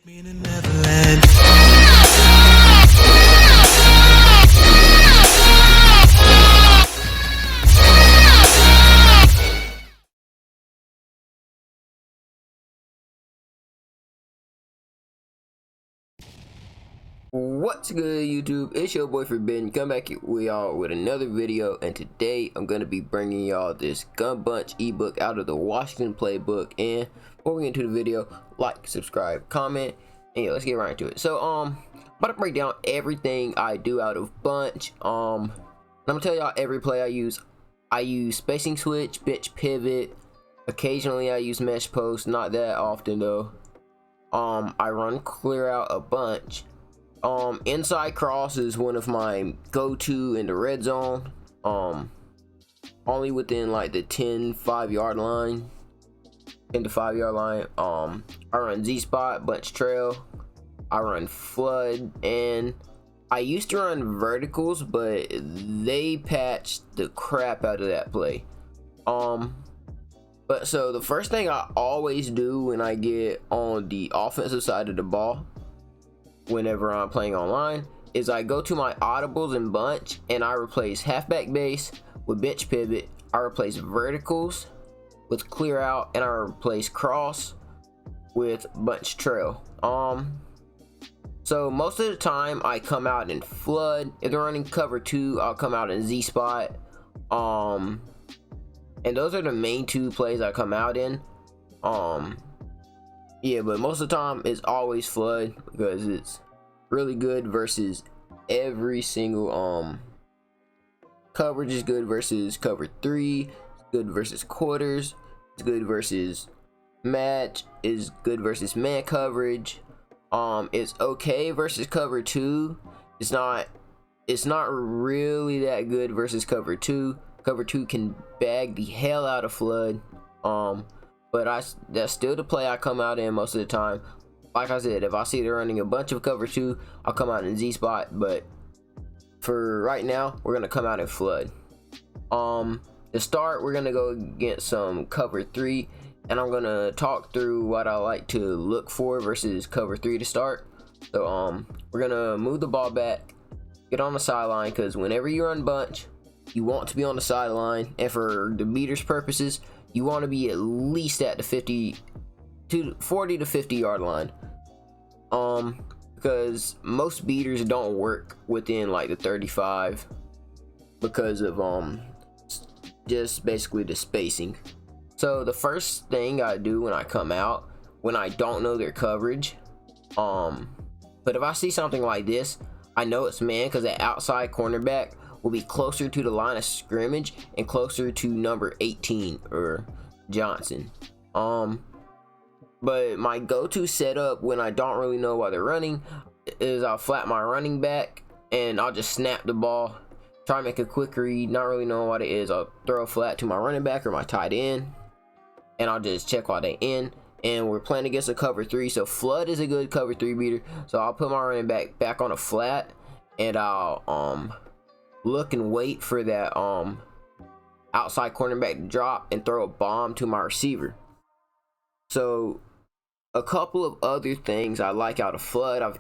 Me in a Neverland. What's good, YouTube? It's your boy Forbidden. Come back with y'all with another video, and today I'm gonna be bringing y'all this gun bunch ebook out of the Washington playbook. And before we get into the video, like, subscribe, comment, and yeah, let's get right into it. So I'm about to break down everything I do out of bunch. I'm gonna tell y'all every play I use. I use spacing switch, bench pivot. Occasionally I use mesh post, not that often though. I run clear out a bunch. Inside cross is one of my go-to in the red zone. Only within like the 5-yard line. 10 to 5-yard line. I run Z spot, bunch trail. I run flood, and I used to run verticals, but they patched the crap out of that play. But so the first thing I always do when I get on the offensive side of the ball, whenever I'm playing online, is I go to my audibles and bunch, and I replace halfback base with bench pivot. I replace verticals with clear out, and I replace cross with bunch trail. So most of the time I come out in flood. If they're running cover 2, I'll come out in Z spot. And those are the main 2 plays I come out in. Yeah, but most of the time it's always flood because it's really good versus every single coverage is good versus cover 3, it's good versus quarters, it's good versus match, is good versus man coverage. It's okay versus cover 2. It's not really that good versus cover 2. Cover 2 can bag the hell out of flood. But that's still the play I come out in most of the time. Like I said, if I see they're running a bunch of cover 2, I'll come out in Z spot. But for right now, we're gonna come out in flood. To start, we're gonna go against some cover 3, and I'm gonna talk through what I like to look for versus cover 3 to start. So we're gonna move the ball back, get on the sideline, because whenever you run bunch, you want to be on the sideline, and for the beaters purposes, you want to be at least at the 40 to 50 yard line. Because most beaters don't work within like the 35 because of just basically the spacing. So the first thing I do when I come out, when I don't know their coverage, but if I see something like this, I know it's man, because the outside cornerback will be closer to the line of scrimmage and closer to number 18 or Johnson. But my go-to setup when I don't really know why they're running is I'll flat my running back and I'll just snap the ball, try to make a quick read, not really knowing what it is. I'll throw a flat to my running back or my tight end, and I'll just check while they in. And we're playing against a cover 3, so flood is a good cover 3 beater. So I'll put my running back on a flat, and I'll look and wait for that outside cornerback to drop and throw a bomb to my receiver. So a couple of other things I like out of flood, I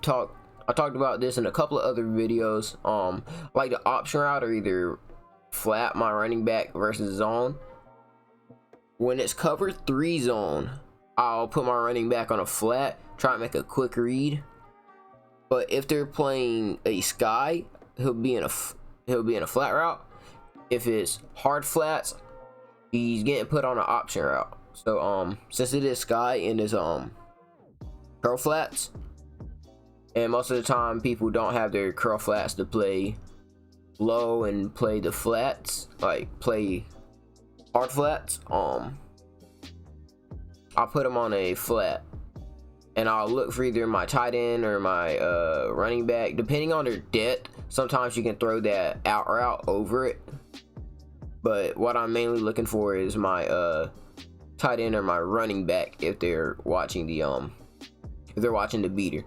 talked about this in a couple of other videos. Like the option route, or either flat my running back versus zone. When it's cover 3 zone, I'll put my running back on a flat, try to make a quick read. But if they're playing a sky, he'll be in a flat route. If it's hard flats, he's getting put on an option route. So since it is sky and it's curl flats, and most of the time people don't have their curl flats to play low and play the flats, like play hard flats, I'll put them on a flat, and I'll look for either my tight end or my running back, depending on their depth. Sometimes you can throw that out route over it, but what I'm mainly looking for is my tight end or my running back if they're watching the beater.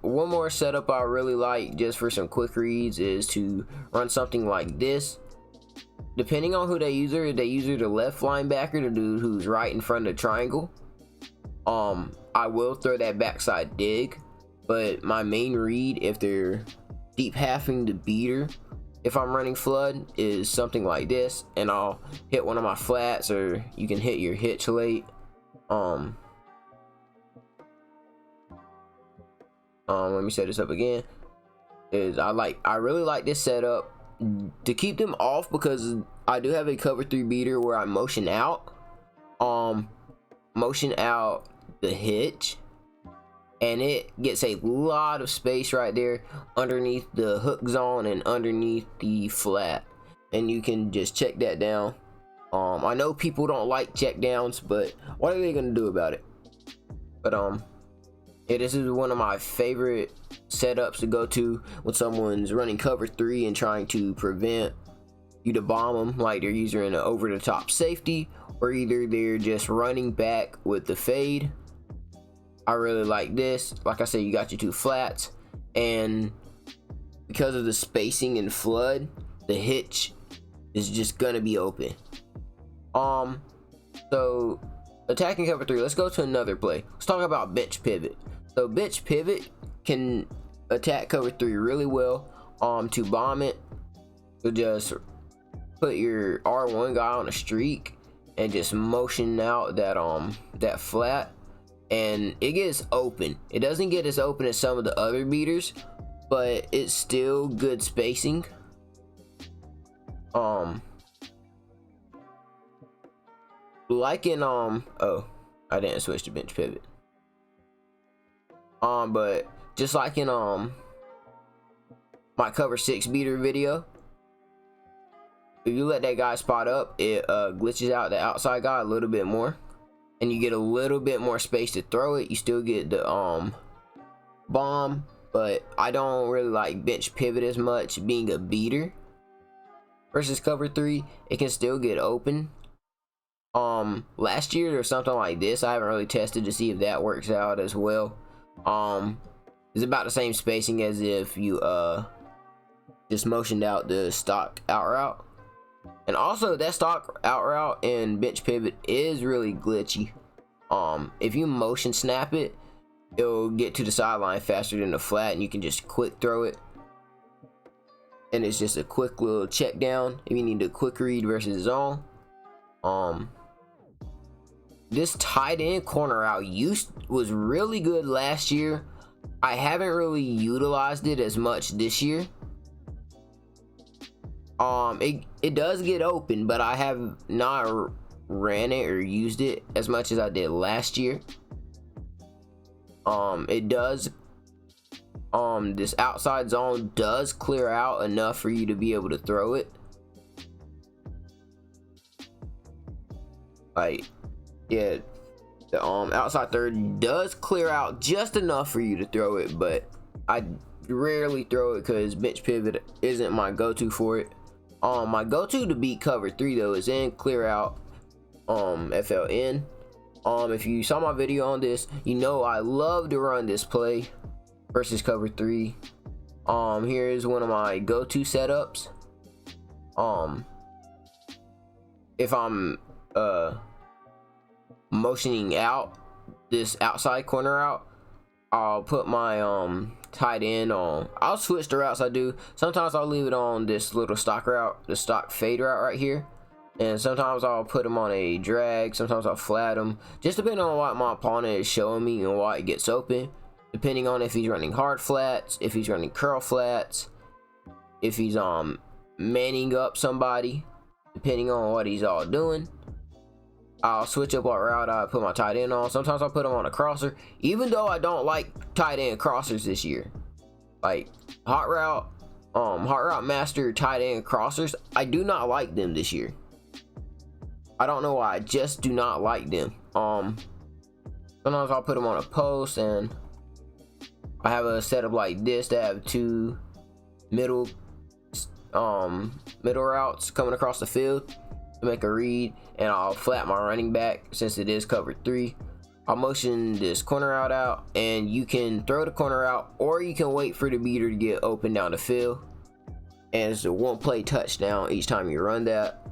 One more setup I really like just for some quick reads is to run something like this. Depending on who they use, the left linebacker, the dude who's right in front of the triangle. I will throw that backside dig, but my main read, if they're deep halving the beater, if I'm running flood, is something like this, and I'll hit one of my flats, or you can hit your hitch late. Let me set this up again. I really like this setup to keep them off, because I do have a cover 3 beater where I motion out the hitch, and it gets a lot of space right there underneath the hook zone and underneath the flat, and you can just check that down. I know people don't like check downs, but what are they gonna do about it? But yeah, this is one of my favorite setups to go to when someone's running cover 3 and trying to prevent you to bomb them, like they're using an over the top safety, or either they're just running back with the fade. I really like this. Like I said, you got your 2 flats, and because of the spacing and flood, the hitch is just gonna be open. So attacking cover 3, let's go to another play. Let's talk about bench pivot. So bench pivot can attack cover 3 really well. To bomb it, you just put your R1 guy on a streak and just motion out that flat, and it gets open. It doesn't get as open as some of the other beaters, but it's still good spacing. Like in oh, I didn't switch to bench pivot. But just like in my cover 6 beater video, if you let that guy spot up, it glitches out the outside guy a little bit more, and you get a little bit more space to throw it. You still get the bomb, but I don't really like bench pivot as much, being a beater versus cover 3. It can still get open. Last year or something like this, I haven't really tested to see if that works out as well. It's about the same spacing as if you just motioned out the stock out route. And also, that stock out route and bench pivot is really glitchy. If you motion snap it, it'll get to the sideline faster than the flat, and you can just quick throw it, and it's just a quick little check down if you need a quick read versus zone. This tight end corner out was really good last year. I haven't really utilized it as much this year. It does get open, but I have not ran it or used it as much as I did last year. It does, this outside zone does clear out enough for you to be able to throw it. Like, yeah, the outside third does clear out just enough for you to throw it, but I rarely throw it because bench pivot isn't my go-to for it. My go-to to beat cover 3 though is in clear out FLN. If you saw my video on this, you know I love to run this play versus cover 3. Here is one of my go-to setups. If I'm motioning out this outside corner out, I'll put my tight end on. I'll switch the routes I do. Sometimes I'll leave it on this little stock route, the stock fade route right here, and sometimes I'll put them on a drag. Sometimes I'll flat them, just depending on what my opponent is showing me and why it gets open, depending on if he's running hard flats, if he's running curl flats, if he's manning up somebody, depending on what he's all doing. I'll switch up what route I put my tight end on. Sometimes I'll put him on a crosser, even though I don't like tight end crossers this year. Like hot route master tight end crossers, I do not like them this year. I don't know why, I just do not like them. Sometimes I'll put them on a post, and I have a setup like this that have 2 middle routes coming across the field to make a read, and I'll flat my running back since it is cover 3. I'll motion this corner out, and you can throw the corner out, or you can wait for the beater to get open down the field, and it's a 1-play touchdown each time you run that,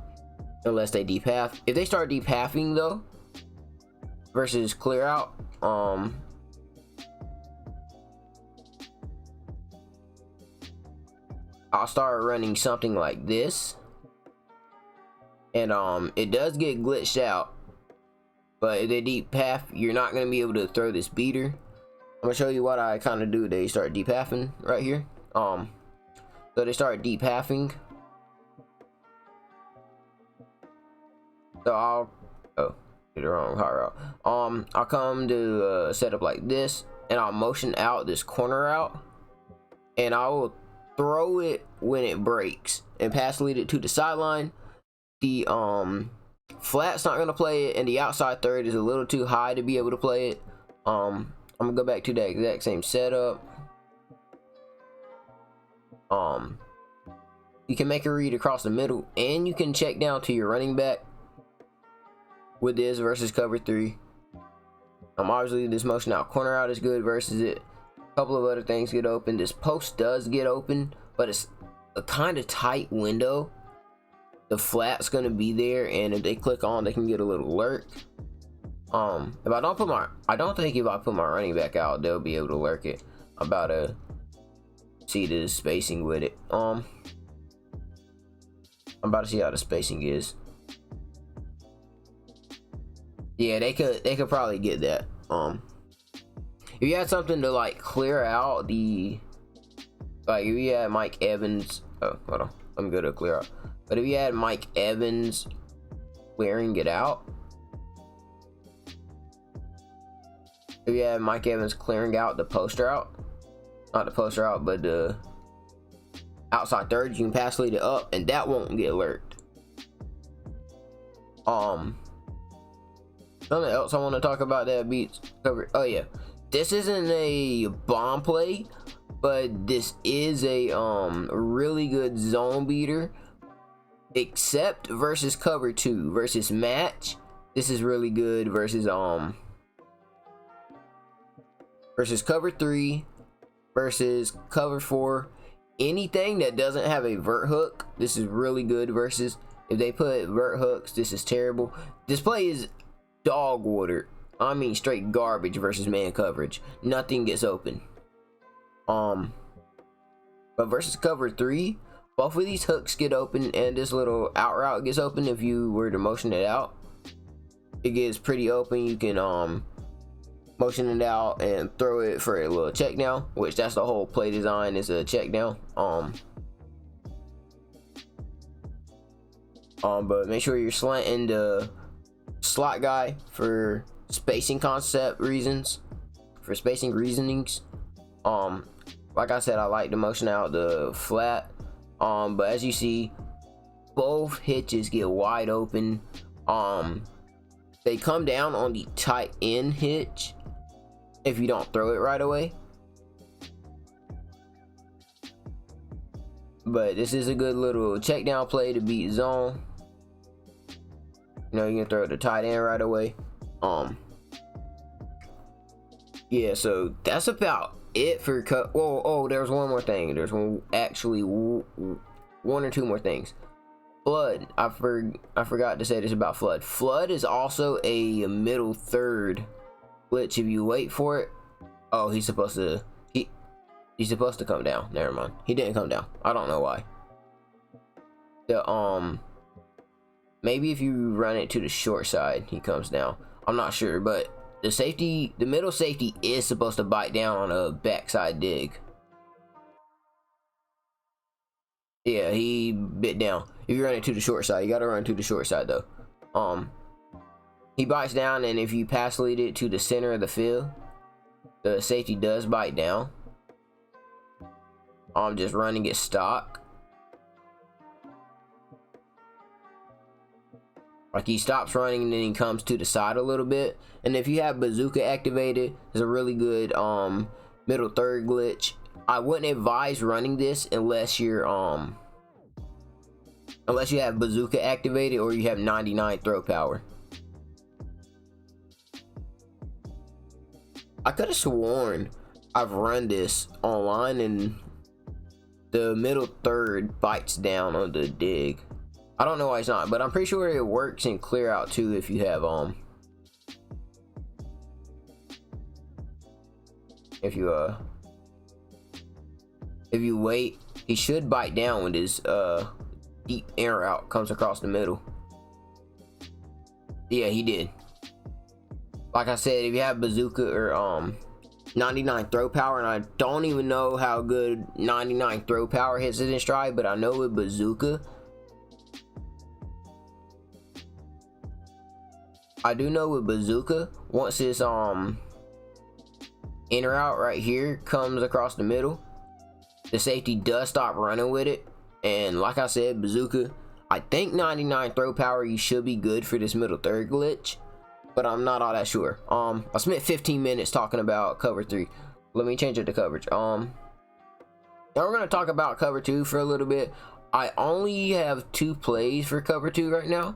unless they deep half. If they start deep halving though versus clear out, I'll start running something like this, and it does get glitched out, but the deep path, you're not gonna be able to throw this beater. I'm gonna show you what I kind of do. They start deep halving right here. So they start deep halving. So I'll did the wrong hot route. I'll come to set up like this, and I'll motion out this corner out, and I will throw it when it breaks and pass lead it to the sideline. The flat's not gonna play it, and the outside third is a little too high to be able to play it. I'm gonna go back to that exact same setup. You can make a read across the middle, and you can check down to your running back with this versus cover 3. Obviously this motion out corner out is good versus it. A couple of other things get open. This post does get open, but it's a kind of tight window. The flat's gonna be there, and if they click on, they can get a little lurk. If I don't put my, I don't think if I put my running back out, they'll be able to lurk it. I'm about to see the spacing with it. I'm about to see how the spacing is. Yeah, they could probably get that. If you had something to like clear out the, like if you had Mike Evans, oh hold on, I'm good at clear out. But if you had Mike Evans clearing it out, if you had Mike Evans clearing out the poster out, not the poster out, but the outside third, you can pass lead it up, and that won't get lurked. Something else I want to talk about that beats cover. Oh yeah, this isn't a bomb play, but this is a really good zone beater. Except versus cover 2 versus match, this is really good versus cover 3 versus cover 4. Anything that doesn't have a vert hook, this is really good versus. If they put vert hooks, this is terrible. This play is dog water. I mean straight garbage versus man coverage. Nothing gets open. But versus cover 3, both of these hooks get open, and this little out route gets open. If you were to motion it out, it gets pretty open. You can motion it out and throw it for a little check down, which that's the whole play design, is a check down. But make sure you're slanting the slot guy for spacing concept reasons, for spacing reasonings. Like I said, I like to motion out the flat. But as you see, both hitches get wide open. They come down on the tight end hitch if you don't throw it right away. But this is a good little check down play to beat zone. You know, you can throw the tight end right away. Yeah, so that's about it for cut. Oh, there's one more thing. There's one or two more things. Flood. I forgot to say this about flood. Flood is also a middle third glitch. If you wait for it. Oh, he's supposed to come down. Never mind. He didn't come down. I don't know why. The maybe if you run it to the short side, he comes down. I'm not sure, but the middle safety is supposed to bite down on a backside dig. Yeah, he bit down. If you run it to the short side, you gotta run to the short side though. He bites down, and if you pass lead it to the center of the field, the safety does bite down. Just running it stock. Like he stops running and then he comes to the side a little bit. And if you have bazooka activated, it's a really good middle third glitch. I wouldn't advise running this unless you're unless you have bazooka activated or you have 99 throw power. I could have sworn I've run this online and the middle third bites down on the dig. I don't know why it's not, but I'm pretty sure it works in clear out too if you have If you wait, he should bite down when his deep air out comes across the middle. Yeah, he did. Like I said, if you have bazooka or 99 throw power, and I don't even know how good 99 throw power hits it in stride, but I know with bazooka, once this in or out right here comes across the middle, the safety does stop running with it. And like I said, bazooka, I think 99 throw power, you should be good for this middle third glitch, but I'm not all that sure. I spent 15 minutes talking about cover 3. Let me change it to coverage. Now we're gonna talk about cover 2 for a little bit. I only have 2 plays for cover 2 right now.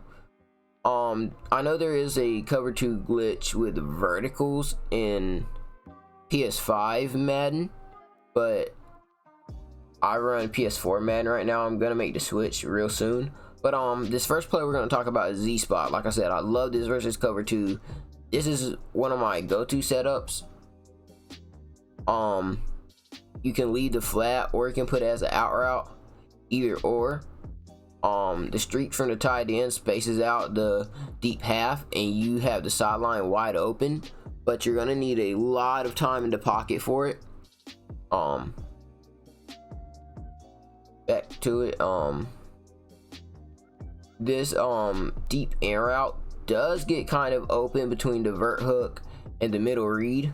I know there is a cover 2 glitch with verticals in PS5 Madden, but I run PS4 Madden right now. I'm gonna make the switch real soon. But this first play we're gonna talk about is Z spot. Like I said, I love this versus cover 2. This is one of my go-to setups. You can leave the flat, or you can put it as an out route, either or. The streak from the tight end spaces out the deep half, and you have the sideline wide open, but you're gonna need a lot of time in the pocket for it. Back to it. This deep air route does get kind of open between the vert hook and the middle read.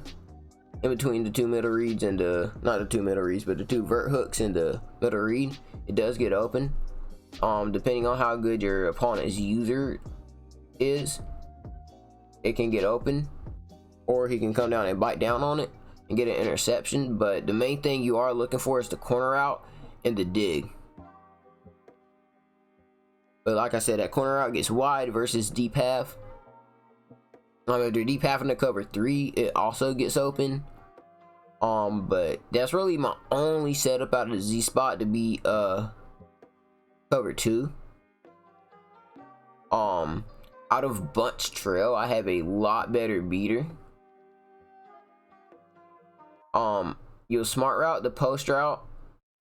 In between the 2 middle reads and not the 2 middle reads, but the 2 vert hooks and the middle read, it does get open. Depending on how good your opponent's user is, it can get open, or he can come down and bite down on it and get an interception. But the main thing you are looking for is the corner out and the dig. But like I said, that corner out gets wide versus deep half. If they're deep half in the cover 3, it also gets open. But that's really my only setup out of the Z spot to be cover 2. Out of bunch trail, I have a lot better beater. You'll smart route the post route.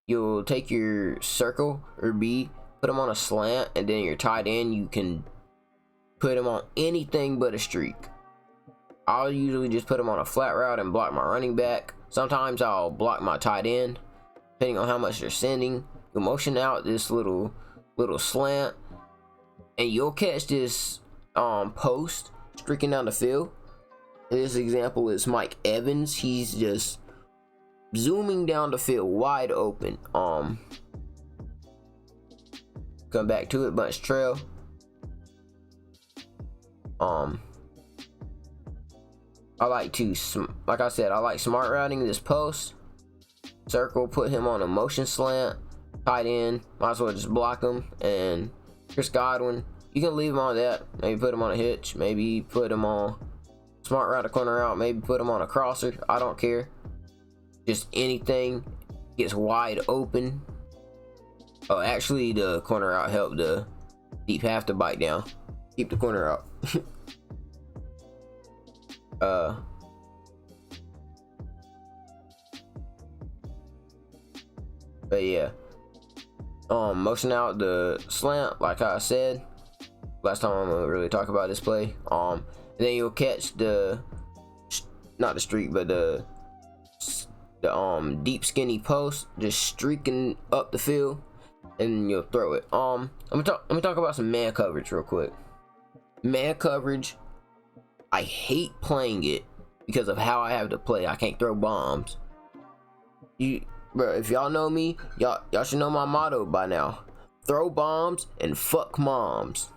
You'll take your circle or B, put them on a slant, and then your tight end, you can put them on anything but a streak. I'll usually just put them on a flat route and block my running back. Sometimes I'll block my tight end, depending on how much they're sending. You'll motion out this little slant, and you'll catch this post streaking down the field. This example is Mike Evans. He's just zooming down the field wide open. Come back to it, bunch trail. I like to, like I said, I like smart routing this post. Circle, put him on a motion slant. Tight end, might as well just block him. And Chris Godwin, you can leave him on that. Maybe put him on a hitch. Maybe put him on smart route a corner out. Maybe put him on a crosser. I don't care. Just anything gets wide open. Oh, actually, the corner out helped the deep half to bite down. Keep the corner out. But yeah, motion out the slant, like I said last time. I'm gonna really talk about this play. And then you'll catch the, not the streak, but the deep skinny post just streaking up the field, and you'll throw it. Let me talk about some man coverage real quick. Man coverage, I hate playing it because of how I have to play. I can't throw bombs. Bro, if y'all know me, y'all should know my motto by now. Throw bombs and fuck moms.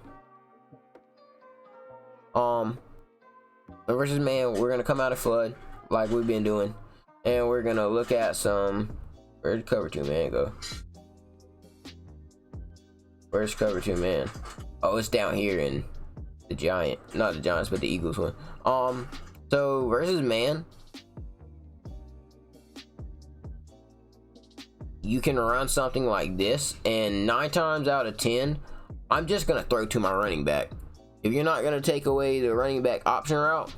Versus man, we're gonna come out of flood like we've been doing, and we're gonna look at some. Where's cover 2 man go? Where's cover 2 man? Oh, it's down here in the Giant, not the Giants, but the Eagles one. So versus man, you can run something like this, and 9 times out of 10, I'm just gonna throw to my running back. If you're not gonna take away the running back option route,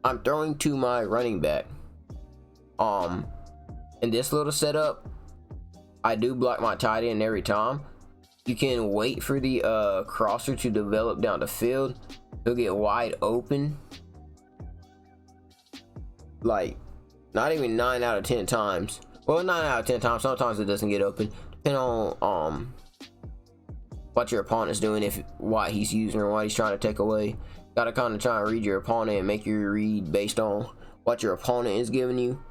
I'm throwing to my running back. In this little setup, I do block my tight end every time. You can wait for the crosser to develop down the field. He'll get wide open, like not even 9 out of 10 times. Well, 9 out of 10 times. Sometimes it doesn't get open, depending on what your opponent's doing, if what he's using or what he's trying to take away. Gotta kind of try and read your opponent and make your read based on what your opponent is giving you.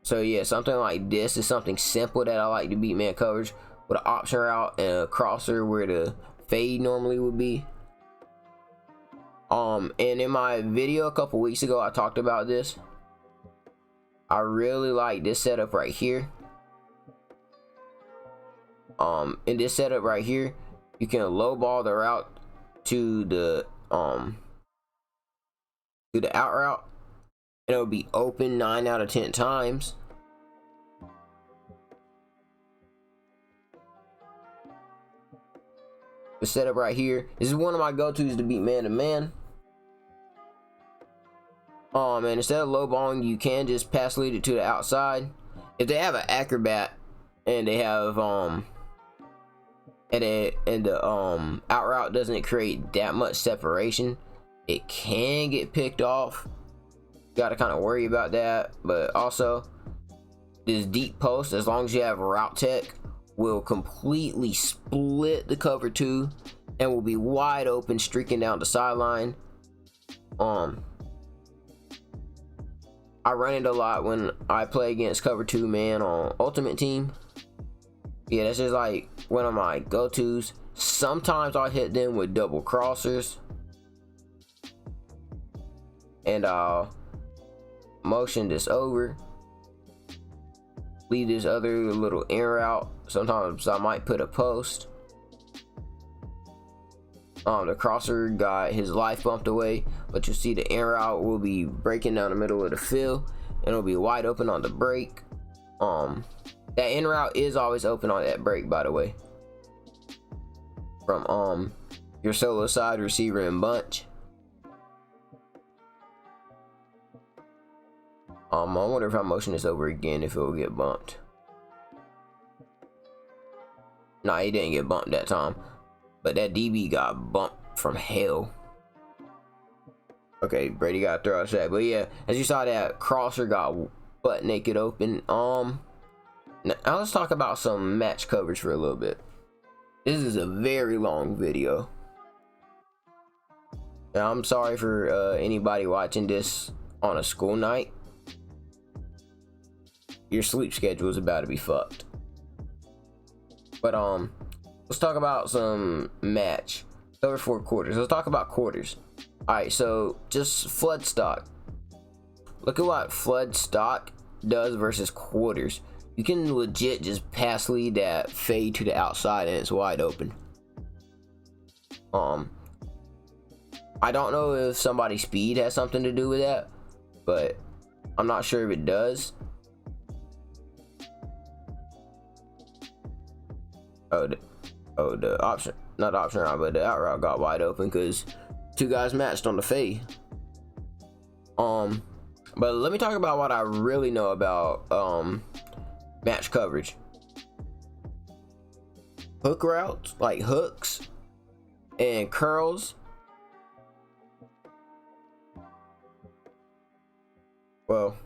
So yeah, something like this is something simple that I like to beat man coverage, with an option route and a crosser where the fade normally would be. And in my video a couple weeks ago, I talked about this. I really like this setup right here. In this setup right here, you can low ball the route to the out route, and it'll be open 9 out of 10 times. The setup right here, this is one of my go-tos to beat man to man. And instead of low balling, you can just pass lead it to the outside. If they have an acrobat and they have and the out route doesn't create that much separation, it can get picked off. Got to kind of worry about that. But also, this deep post, as long as you have route tech, will completely split the cover 2 and will be wide open, streaking down the sideline. I run it a lot when I play against cover 2 man on Ultimate Team. Yeah, that's just like one of my go-tos. Sometimes I'll hit them with double crossers, and I'll motion this over, leave this other little in route. Sometimes I might put a post. The crosser got his life bumped away, but you'll see the in route will be breaking down the middle of the field, and it'll be wide open on the break. That in route is always open on that break, by the way, from your solo side receiver and bunch. I wonder if I motion this over again, if it will get bumped. Nah, he didn't get bumped that time, but that DB got bumped from hell. Okay, Brady got to throw a sack, but yeah, as you saw, that crosser got butt naked open. Now let's talk about some match coverage for a little bit. This is a very long video. Now, I'm sorry for anybody watching this on a school night. Your sleep schedule is about to be fucked. But let's talk about some match cover 4 quarters. Let's talk about quarters. All right, so just flood stock. Look at what flood stock does versus quarters. You can legit just pass lead that fade to the outside and it's wide open. I don't know if somebody's speed has something to do with that, but I'm not sure if it does. The option, not option route, but the out route got wide open because 2 guys matched on the fade. But let me talk about what I really know about match coverage. Hook routes, like hooks and curls. Well,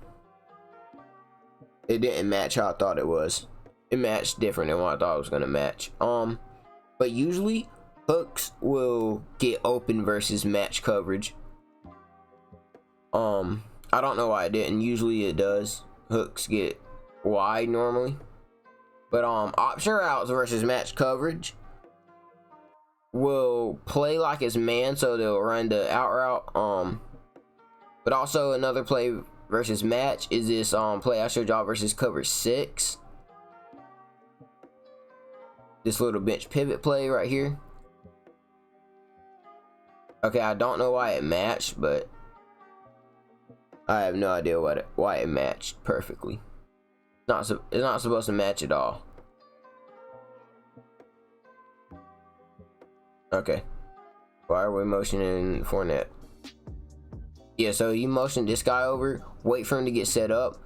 it didn't match how I thought it was. It matched different than what I thought it was gonna match. But usually hooks will get open versus match coverage. I don't know why it didn't. Usually it does. Hooks get wide normally. But option routes versus match coverage will play like it's man, so they'll run the out route. But also another play versus match is this play I showed y'all versus cover 6. This little bench pivot play right here. Okay, I don't know why it matched, but I have no idea why it matched perfectly. It's not supposed to match at all. Okay. Why are we motioning Fournette? Yeah, so you motion this guy over, wait for him to get set up.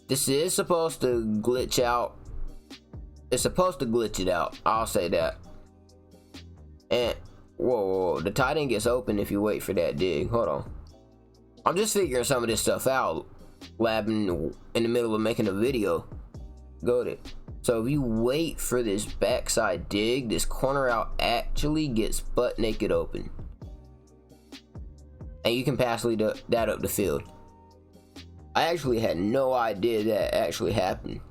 This is supposed to glitch out. It's supposed to glitch it out, I'll say that. And whoa, the tight end gets open if you wait for that dig. Hold on, I'm just figuring some of this stuff out, labbing in the middle of making a video. Go to it. So if you wait for this backside dig, this corner out actually gets butt naked open, and you can pass that up the field. I actually had no idea that actually happened.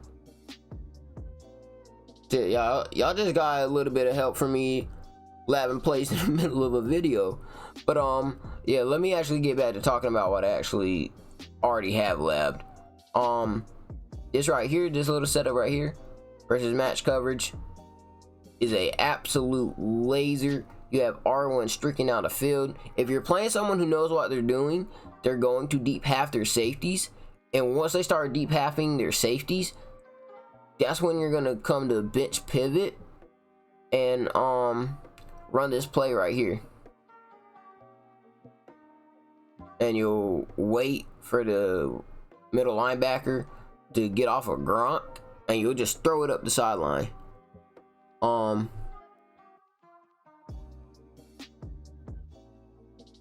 So y'all just got a little bit of help from me labbing plays in the middle of a video. But yeah, let me actually get back to talking about what I actually already have labbed. This right here, this little setup right here versus match coverage is a absolute laser. You have R1 streaking out the field. If you're playing someone who knows what they're doing, they're going to deep half their safeties, and once they start deep halving their safeties, that's when you're gonna come to bench pivot and run this play right here, and you'll wait for the middle linebacker to get off of Gronk, and you'll just throw it up the sideline.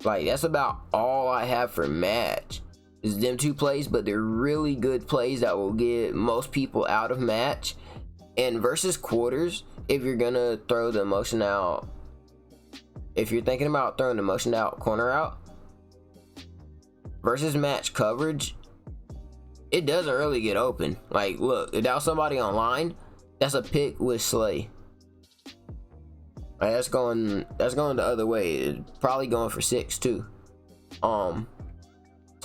Like, that's about all I have for match is them two plays, but they're really good plays that will get most people out of match. And versus quarters, if you're gonna throw the motion out, if you're thinking about throwing the motion out corner out versus match coverage, it doesn't really get open. Like, look, if that was somebody online, that's a pick with Slay. Like, that's going the other way. It's probably going for 6 too. So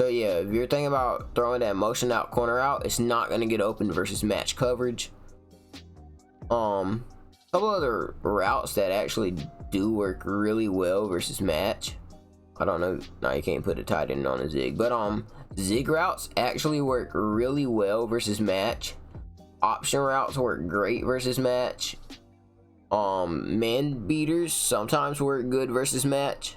yeah, if you're thinking about throwing that motion out corner out, it's not gonna get open versus match coverage. A couple other routes that actually do work really well versus match. I don't know. No, you can't put a tight end on a zig, but zig routes actually work really well versus match. Option routes work great versus match. Man beaters sometimes work good versus match.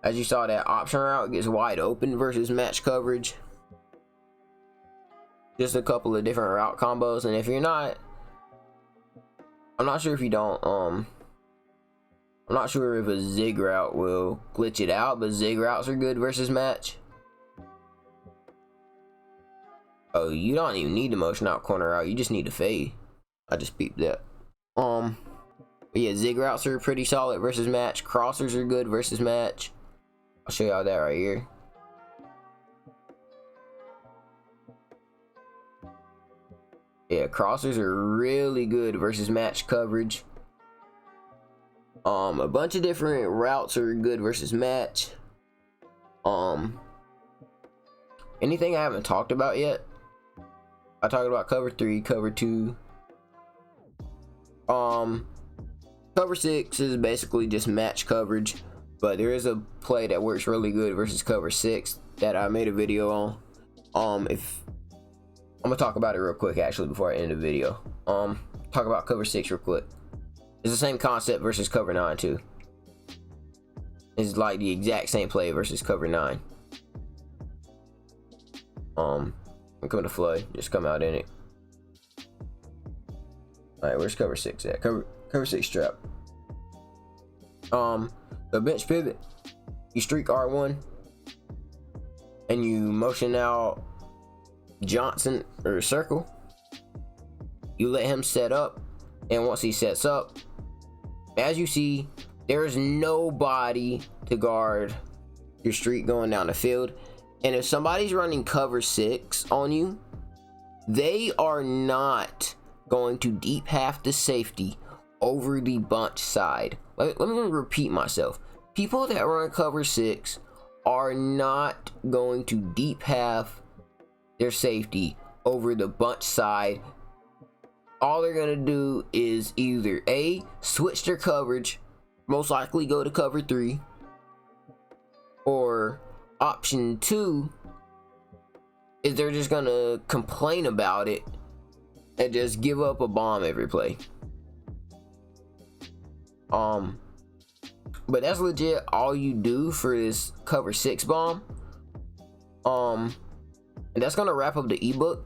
As you saw, that option route gets wide open versus match coverage. Just a couple of different route combos, and if you're not, I'm not sure if you don't, I'm not sure if a zig route will glitch it out, but zig routes are good versus match. Oh, you don't even need the motion out corner out, you just need to fade. I just peeped that. But yeah, zig routes are pretty solid versus match. Crossers are good versus match. I'll show y'all that right here. Yeah, crossers are really good versus match coverage. A bunch of different routes are good versus match. Anything I haven't talked about yet? I talked about cover 3, cover 2. Cover 6 is basically just match coverage, but there is a play that works really good versus cover 6 that I made a video on. If I'm gonna talk about it real quick actually before I end the video. Talk about cover 6 real quick. It's the same concept versus cover 9 too. It's like the exact same play versus cover 9. I'm coming to flood, just come out in it. Alright, where's cover 6 at? Cover 6 trap. The bench pivot, you streak R1 and you motion out Johnson or circle. You let him set up, and once he sets up, as you see, there's nobody to guard your streak going down the field. And if somebody's running cover 6 on you, they are not going to deep half the safety over the bunch side. Let me repeat myself. People that run cover 6 are not going to deep half their safety over the bunch side. All they're gonna do is either A, switch their coverage, most likely go to cover 3, or option 2 is they're just gonna complain about it and just give up a bomb every play. But that's legit all you do for this cover 6 bomb. And that's gonna wrap up the ebook.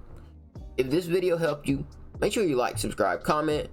If this video helped you, make sure you like, subscribe, comment.